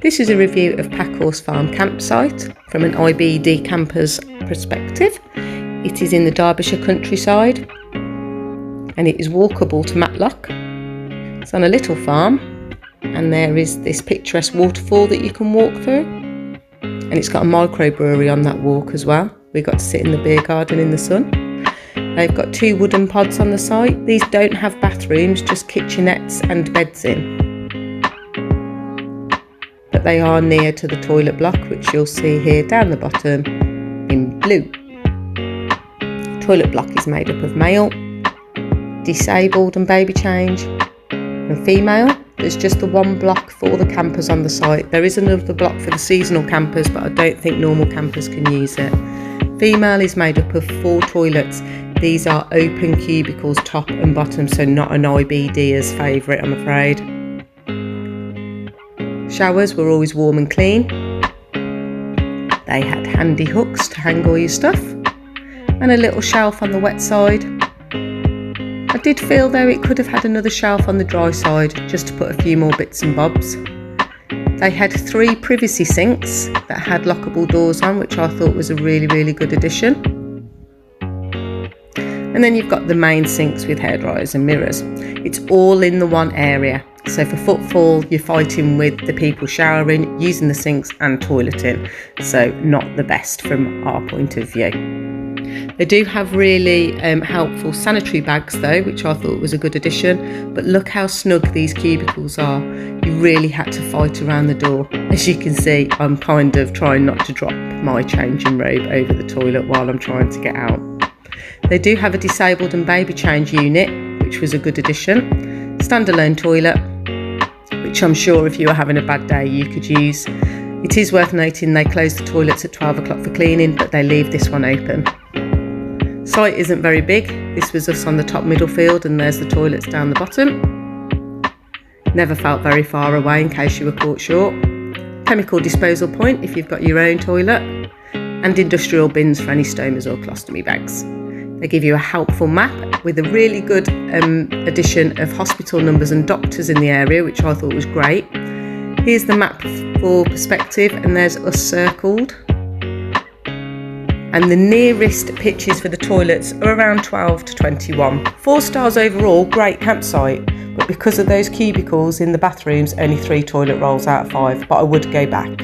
This is a review of Packhorse Farm campsite from an IBD camper's perspective. It is in the Derbyshire countryside and it is walkable to Matlock. It's on a little farm and there is this picturesque waterfall that you can walk through, and it's got a microbrewery on that walk as well. We got to sit in the beer garden in the sun. They've got 2 wooden pods on the site. These don't have bathrooms, just kitchenettes and beds in. But they are near to the toilet block, which you'll see here down the bottom in blue. Toilet block is made up of male, disabled and baby change, and female. There's just the one block for the campers on the site. There is another block for the seasonal campers, but I don't think normal campers can use it. Female is made up of 4 toilets. These are open cubicles, top and bottom, so not an IBDer's favourite, I'm afraid. Showers were always warm and clean. They had handy hooks to hang all your stuff, and a little shelf on the wet side. I did feel though it could have had another shelf on the dry side, just to put a few more bits and bobs. They had 3 privacy sinks that had lockable doors on, which I thought was a really good addition. And then you've got the main sinks with hairdryers and mirrors. It's all in the one area. So for footfall, you're fighting with the people showering, using the sinks and toileting. So not the best from our point of view. They do have really helpful sanitary bags though, which I thought was a good addition. But look how snug these cubicles are. You really had to fight around the door. As you can see, I'm kind of trying not to drop my changing robe over the toilet while I'm trying to get out. They do have a disabled and baby change unit, which was a good addition. Standalone toilet, which I'm sure if you were having a bad day you could use. It is worth noting they close the toilets at 12 o'clock for cleaning, but they leave this one open. Site isn't very big. This was us on the top middle field and there's the toilets down the bottom. Never felt very far away in case you were caught short. Chemical disposal point if you've got your own toilet, and industrial bins for any stomas or colostomy bags. They give you a helpful map with a really good addition of hospital numbers and doctors in the area, which I thought was great. Here's the map for perspective and there's us circled. And the nearest pitches for the toilets are around 12 to 21. 4 stars overall, great campsite. But because of those cubicles in the bathrooms, only 3 toilet rolls out of 5, but I would go back.